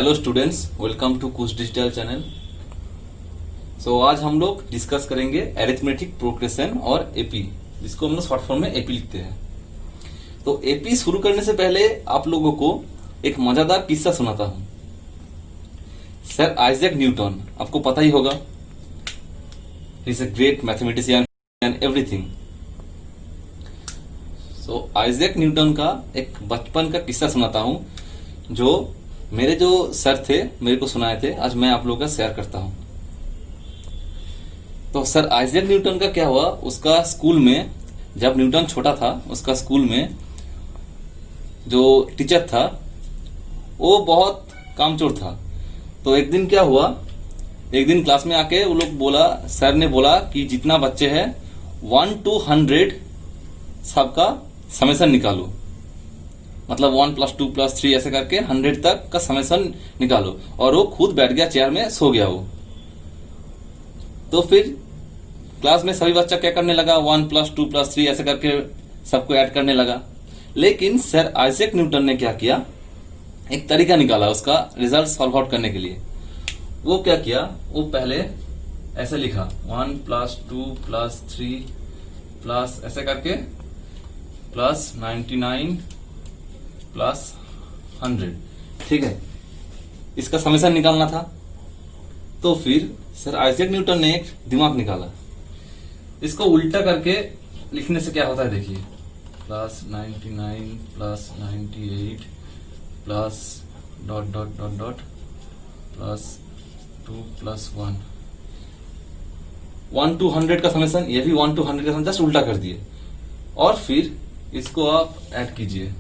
Hello students, welcome to कुछ digital channel. सो आज हम लोग डिस्कस करेंगे एरिथमेटिक प्रोग्रेशन और एपी, जिसको हम लोग शॉर्ट फॉर्म में एपी लिखते हैं। तो एपी शुरू करने से पहले आप लोगों को एक मजेदार किस्सा सुनाता हूं। सर आइजैक न्यूटन, आपको पता ही होगा, he is a great mathematician and everything. So Isaac Newton का एक बचपन का किस्सा सुनाता हूं, जो मेरे जो सर थे मेरे को सुनाए थे। आज मैं आप लोगों का शेयर करता हूं। तो सर आइजैक न्यूटन का क्या हुआ, उसका स्कूल में, जब न्यूटन छोटा था, उसका स्कूल में जो टीचर था वो बहुत कामचोर था। तो एक दिन क्या हुआ, एक दिन क्लास में आके वो लोग बोला, सर ने बोला कि जितना बच्चे हैं 1 to 100 सबका समेसन निकालो, मतलब 1 + 2 + 3 ऐसे करके 100 तक का समेसन निकालो। और वो खुद बैठ गया, चेयर में सो गया वो। तो फिर क्लास में सभी बच्चा क्या करने लगा, 1 + 2 + 3 ऐसे करके सबको ऐड करने लगा। लेकिन सर आइजैक न्यूटन ने क्या किया, एक तरीका निकाला उसका रिजल्ट सॉल्व आउट करने के लिए। वो क्या किया, वो पहले ऐसे लिखा 1 + 2 + 3 प्लस ऐसे करके प्लस 99 प्लस 100, ठीक है, इसका समेसन निकालना था। तो फिर सर आइजैक न्यूटन ने एक दिमाग निकाला, इसको उल्टा करके लिखने से क्या होता है देखिए, plus 99 plus 98 plus dot dot dot dot plus 2 + 1 to 100 का समेसन, ये भी 1 to 100 का समेसन जस्ट उल्टा कर दिए। और फिर इसको आप ऐड कीजिए,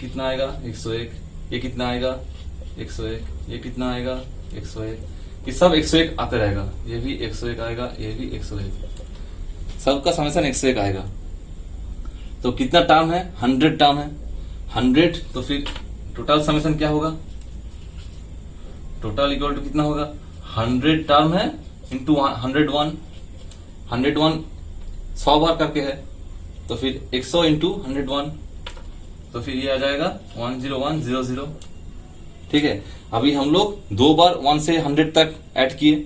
कितना आएगा 101, ये कितना आएगा 101, ये कितना आएगा 101, ये सब 101 आते रहेगा, ये भी 101 आएगा, ये भी 101, सबका समेसन 101 आएगा। तो कितना टर्म है, 100 टर्म है, 100। तो फिर टोटल समेसन क्या होगा, टोटल इक्वल टू कितना होगा, 100 टर्म है इंटू 101, 101 100 बार करके है, तो फिर 100 इंटू 101, तो फिर ये आ जाएगा 10100, ठीक है। अभी हम लोग 2 बार 1 से 100 तक ऐड किए,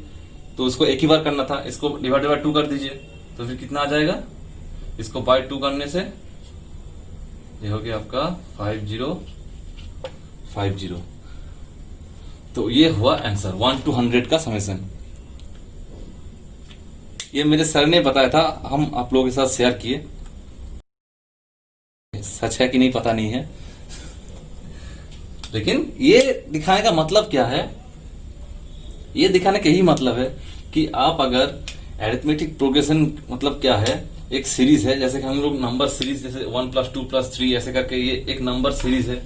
तो उसको एक ही बार करना था, इसको डिवाइड बाय 2 कर दीजिए, तो फिर कितना आ जाएगा, इसको बाय 2 करने से ये हो गया आपका 5050। तो ये हुआ आंसर 1 to 100 का समेसन। ये मेरे सर ने बताया था, हम आप लोगों के साथ शेयर किए। सच है कि नहीं पता नहीं है, लेकिन ये दिखाने का मतलब क्या है, ये दिखाने का यही मतलब है कि आप अगर एरिथमेटिक प्रोग्रेशन मतलब क्या है, एक सीरीज है, जैसे कि हम लोग नंबर सीरीज, जैसे 1 + 2 + 3 ऐसे करके, ये एक नंबर सीरीज है,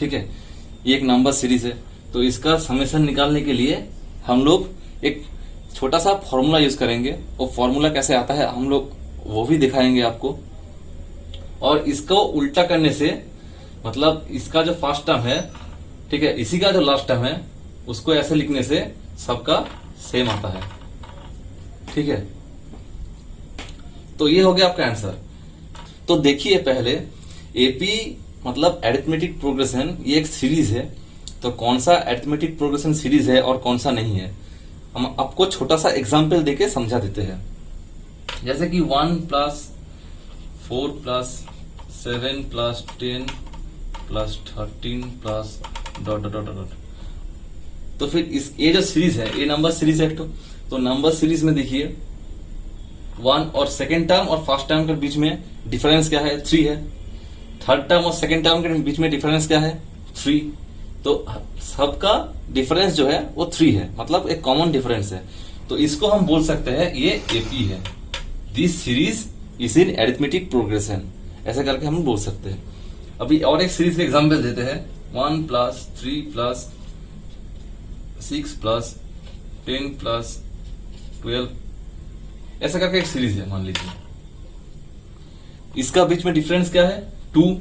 ठीक है, ये एक नंबर सीरीज है। तो इसका समेसन निकालने के लिए हम लोग एक छोटा सा फॉर्मूला यूज करेंगे। वो फॉर्मूला कैसे आता है हम लोग वो भी दिखाएंगे आपको। और इसको उल्टा करने से, मतलब इसका जो फर्स्ट टर्म है, ठीक है, इसी का जो लास्ट टर्म है, उसको ऐसे लिखने से सबका सेम आता है, ठीक है। तो ये हो गया आपका आंसर। तो देखिए पहले, एपी मतलब एरिथमेटिक प्रोग्रेशन, ये एक सीरीज है। तो कौन सा एरिथमेटिक प्रोग्रेशन सीरीज है और कौन सा नहीं है, हम आपको छोटा सा एग्जाम्पल देके समझा देते हैं। जैसे कि 1 + 4 + 7 + 10 + 13 plus dot dot dot dot. तो फिर इस ये जो सीरीज है, ये नंबर सीरीज है। तो नंबर सीरीज में देखिए 1 और सेकेंड टर्म और फर्स्ट टर्म के बीच में डिफरेंस क्या है, 3 है। थर्ड टर्म और सेकेंड टर्म के बीच में डिफरेंस क्या है, 3। तो सबका डिफरेंस जो है वो 3 है, मतलब एक कॉमन डिफरेंस है। तो इसको हम बोल सकते हैं ये एपी है, this series is in arithmetic progression, ऐसे करके हम बोल सकते हैं। अभी और एक सीरीज का एग्जांपल देते हैं, 1 + 3 + 6 + 10 + 12 ऐसा करके एक सीरीज है, मान लीजिए। इसका बीच में डिफरेंस क्या है, 2,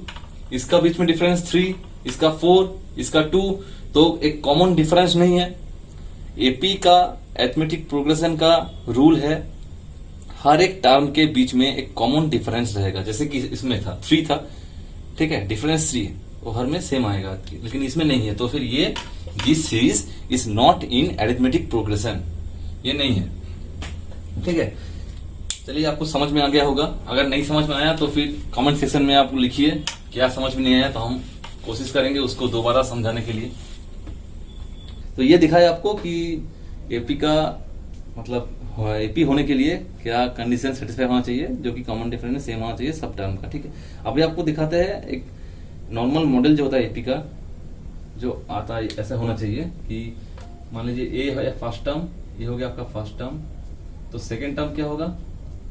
इसका बीच में डिफरेंस 3, इसका 4, इसका 2। तो एक कॉमन डिफरेंस नहीं है। एपी का एरिथमेटिक प्रोग्रेशन का रूल है, हर एक टर्म के बीच में एक कॉमन डिफरेंस रहेगा। जैसे कि इसमें था 3 था, ठीक है, डिफरेंस 3 है, वो हर में सेम आएगा, लेकिन इसमें नहीं है। तो फिर ये this series is not in arithmetic progression, ये नहीं है। ठीक है, चलिए आपको समझ में आ गया होगा। अगर नहीं समझ में आया तो फिर कमेंट सेक्शन में आप लिखिए क्या समझ में नहीं आया, तो हम कोशिश करेंगे उसको दोबारा समझाने के लिए। तो ये दिखाया आपको कि एपी का मतलब एपी होने के लिए क्या कंडीशन सेटिस्फाई होना चाहिए, जो कि कॉमन डिफरेंस सेम होना चाहिए सब टर्म का। ठीक है, अभी आपको दिखाते हैं एक नॉर्मल मॉडल जो होता है एपी का, जो आता है ऐसा होना चाहिए कि मान लीजिए ए है फर्स्ट टर्म, ये हो गया आपका फर्स्ट टर्म, तो सेकेंड टर्म क्या होगा,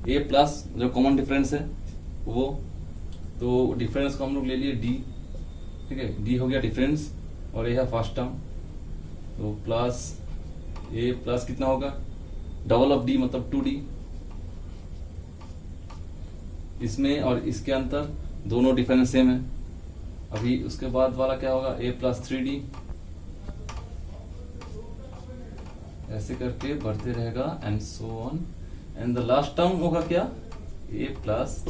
ए प्लस जो कॉमन डिफरेंस है वो, तो डिफरेंस को हम लोग ले लिए डी। ठीक है, डी हो गया डिफरेंस, और ये है फर्स्ट टर्म, तो प्लस ए प्लस कितना होगा, डबल ऑफ डी मतलब 2d। इसमें और इसके अंतर दोनों डिफरेंस सेम है। अभी उसके बाद वाला क्या होगा, ए प्लस 3d, ऐसे करके बढ़ते रहेगा and so on. And the last term होगा क्या, ए प्लस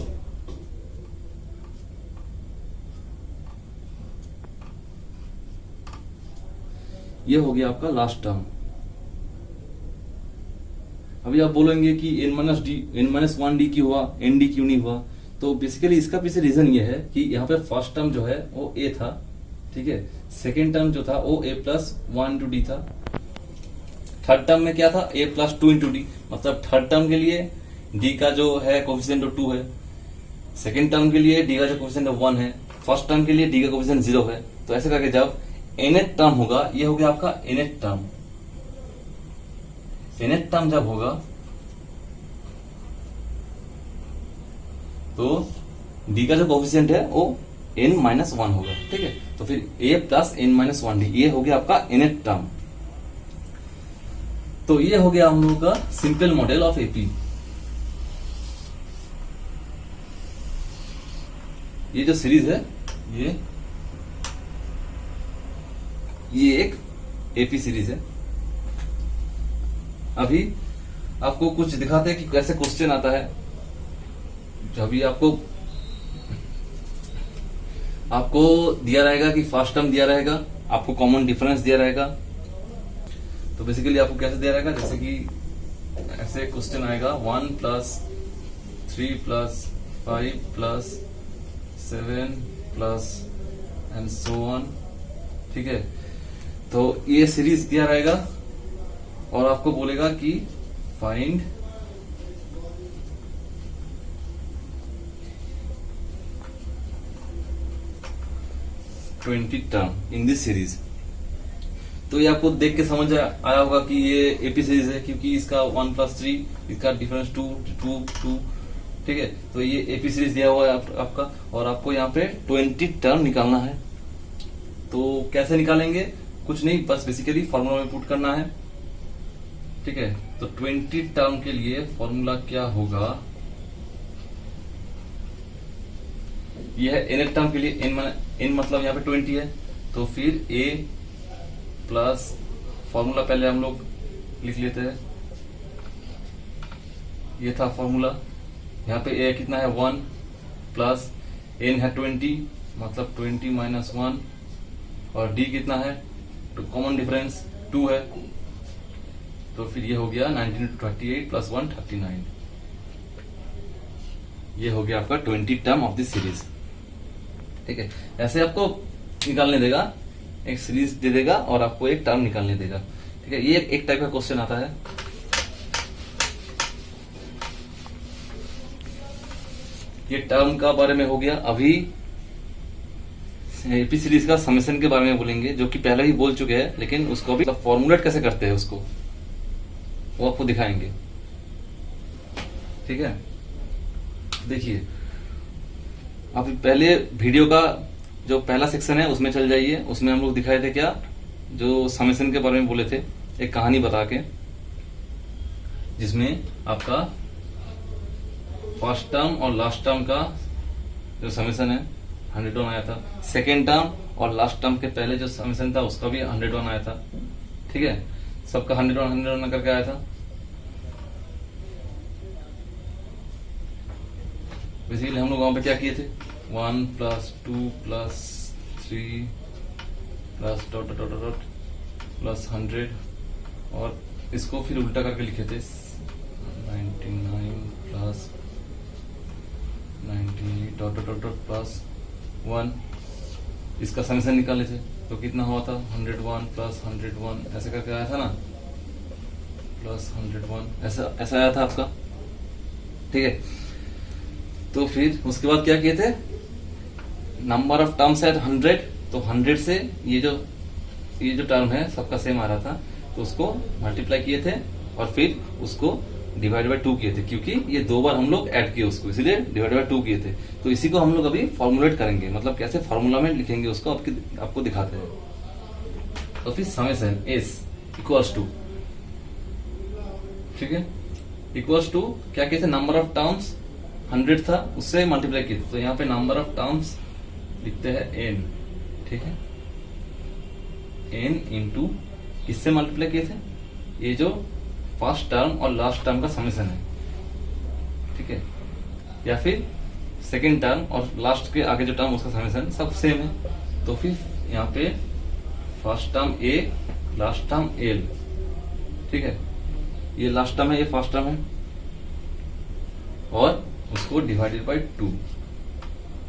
ये हो गया आपका लास्ट टर्म। अभी आप बोलेंगे कि n-1d क्यों हुआ, nd क्यों नहीं हुआ, तो बेसिकली इसका पीछे रीजन ये है कि यहाँ पे फर्स्ट टर्म जो है वो a था। ठीक है, सेकेंड टर्म जो था वो a प्लस 1 था, थर्ड टर्म में क्या था, a प्लस 2 मतलब थर्ड टर्म के लिए d का जो है कोफिशिएंट 2 है, सेकेंड टर्म के लिए d का जो कोफिशिएंट 1 है, फर्स्ट टर्म के लिए d का कोफिशिएंट 0 है। तो ऐसे करके जब nth टर्म होगा, ये हो गया आपका nth टर्म। nth टर्म जब होगा तो d का जो कोफिशिएंट है वो n-1 होगा। ठीक है, तो फिर a प्लस n-1d, ये हो गया आपका nth टर्म। तो ये हो गया हम लोगों का सिंपल मॉडल ऑफ एपी। ये जो सीरीज है ये एक एपी सीरीज है। अभी आपको कुछ दिखाते हैं कि कैसे क्वेश्चन आता है। अभी आपको दिया रहेगा कि फर्स्ट टर्म दिया रहेगा, आपको कॉमन डिफरेंस दिया रहेगा। तो बेसिकली आपको कैसे दिया रहेगा, जैसे कि ऐसे क्वेश्चन आएगा 1 plus 3 plus 5 plus 7 plus and so on. ठीक है, तो ये सीरीज दिया रहेगा और आपको बोलेगा कि find twenty term in this series. तो ये आपको देख के समझ आया होगा कि ये एपी सीरीज है, क्योंकि इसका 1 प्लस 3, इसका डिफरेंस 2। ठीक है, तो ये एपी सीरीज दिया हुआ है आपका, और आपको यहाँ पे 20 टर्म निकालना है। तो कैसे निकालेंगे, कुछ नहीं, बस बेसिकली फॉर्मूला में पुट करना है। ठीक है, तो 20 टर्म के लिए फॉर्मूला क्या होगा, यह है nth टर्म के लिए n मतलब यहाँ पे 20 है, तो फिर a प्लस फॉर्मूला पहले हम लोग लिख लेते हैं। ये था फॉर्मूला, यहाँ पे a कितना है 1 प्लस n है 20 मतलब 20 माइनस 1, और d कितना है, तो कॉमन डिफरेंस 2 है, तो फिर ये हो गया 19 to 38 प्लस 1 39। ये हो गया आपका 20 टर्म ऑफ दिस सीरीज। ठीक है, ऐसे आपको निकालने देगा, एक सीरीज दे देगा और आपको एक टर्म निकालने देगा। ठीक है, ये एक टाइप का क्वेश्चन आता है। ये टर्म का बारे में हो गया। अभी एपी सीरीज का समेशन के बारे में बोलेंगे, जो कि पहले ही बोल चुके हैं, लेकिन उसको भी फॉर्मुलेट कैसे करते हैं उसको वो आपको दिखाएंगे। ठीक है, देखिए आप पहले वीडियो का जो पहला सेक्शन है उसमें चल जाइए, उसमें हम लोग दिखाए थे क्या, जो समेशन के बारे में बोले थे, एक कहानी बता के, जिसमें आपका फर्स्ट टर्म और लास्ट टर्म का जो समेशन है 101 आया था, सेकेंड टर्म और लास्ट टर्म के पहले जो समेशन था उसका भी 101 आया था। ठीक है, सबका 101 करके आया था। बेसिकली हम लोग वहां पे क्या किए थे, 1 plus 2 plus 3 plus dot dot dot plus 100, और इसको फिर उल्टा करके लिखे थे 99 plus 98 dot dot dot plus 1, इसका समीकरण निकाले थे तो कितना हुआ था 101 प्लस 101 ऐसे करके आया था ना, प्लस 101 ऐसा आया था आपका, ठीक है। तो फिर उसके बाद क्या किए थे, नंबर ऑफ टर्म्स एट 100, तो 100 से ये जो टर्म है सबका सेम आ रहा था, तो उसको मल्टीप्लाई किए थे और फिर उसको डिवाइड बाय 2 किए थे, क्योंकि ये 2 बार हम लोग ऐड किए उसको, इसीलिए डिवाइड बाय 2 किए थे। तो इसी को हम लोग अभी फॉर्मुलेट करेंगे, मतलब कैसे फॉर्मूला में लिखेंगे उसको आपको दिखाते हैं। तो फिर समेशन एस इक्वल्स टू, ठीक है, इक्वल्स टू क्या किए थे, नंबर ऑफ टर्म्स 100 था उससे मल्टीप्लाई किए थे, तो यहाँ पे नंबर ऑफ टर्म्स लिखते हैं n, ठीक है, n इंटू किससे मल्टीप्लाई किए थे, ये जो फर्स्ट टर्म और लास्ट टर्म का समेशन है, ठीक है, या फिर सेकेंड टर्म और लास्ट के आगे जो टर्म उसका समेशन सब सेम है। तो फिर यहाँ पे first term a, last term l, ठीक है, ये लास्ट टर्म है, ये फर्स्ट टर्म है, और उसको डिवाइडेड बाय 2,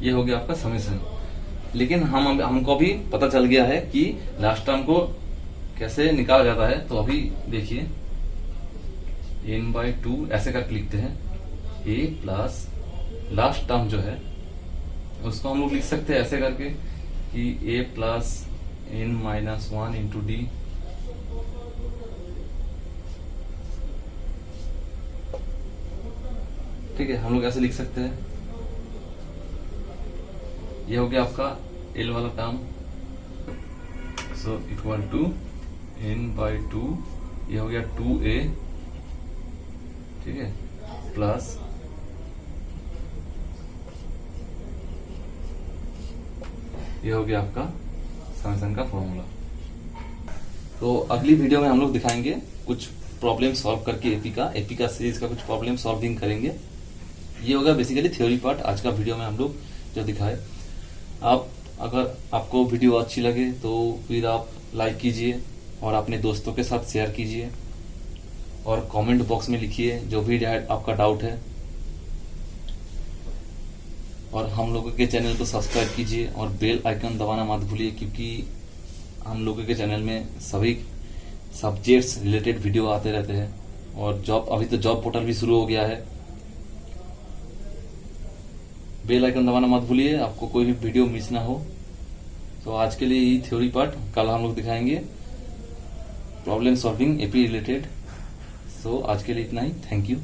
ये हो गया आपका समेशन। लेकिन हमको अभी पता चल गया है कि लास्ट टर्म को कैसे निकाला जाता है, तो अभी देखिए n/2 ऐसे करके लिखते हैं, a प्लस लास्ट टर्म जो है उसको हम लोग लिख सकते हैं ऐसे करके कि a plus n-1 into D, ठीक है, हम लोग ऐसे लिख सकते हैं। ये हो गया आपका l वाला term, so equal to n/2, ये हो गया 2a, ठीक है, प्लस ये हो गया आपका समेशन का फॉर्मूला। तो अगली वीडियो में हम लोग दिखाएंगे कुछ प्रॉब्लम सॉल्व करके एपी का सीरीज का कुछ प्रॉब्लम सॉल्विंग करेंगे। ये होगा बेसिकली थ्योरी पार्ट आज का वीडियो में हम लोग जो दिखाए। आप अगर आपको वीडियो अच्छी लगे तो फिर आप लाइक कीजिए और अपने दोस्तों के साथ शेयर कीजिए और कमेंट बॉक्स में लिखिए जो भी आपका डाउट है, और हम लोगों के चैनल को सब्सक्राइब कीजिए और बेल आइकन दबाना मत भूलिए, क्योंकि हम लोगों के चैनल में सभी सब्जेक्ट्स रिलेटेड वीडियो आते रहते हैं। और अभी तो जॉब पोर्टल भी शुरू हो गया है। बेल आइकन दबाना मत भूलिए, आपको कोई भी वीडियो मिस ना हो। तो आज के लिए यही थ्योरी पार्ट, कल हम लोग दिखाएंगे प्रॉब्लम सॉल्विंग एपी रिलेटेड। सो आज के लिए इतना ही, थैंक यू।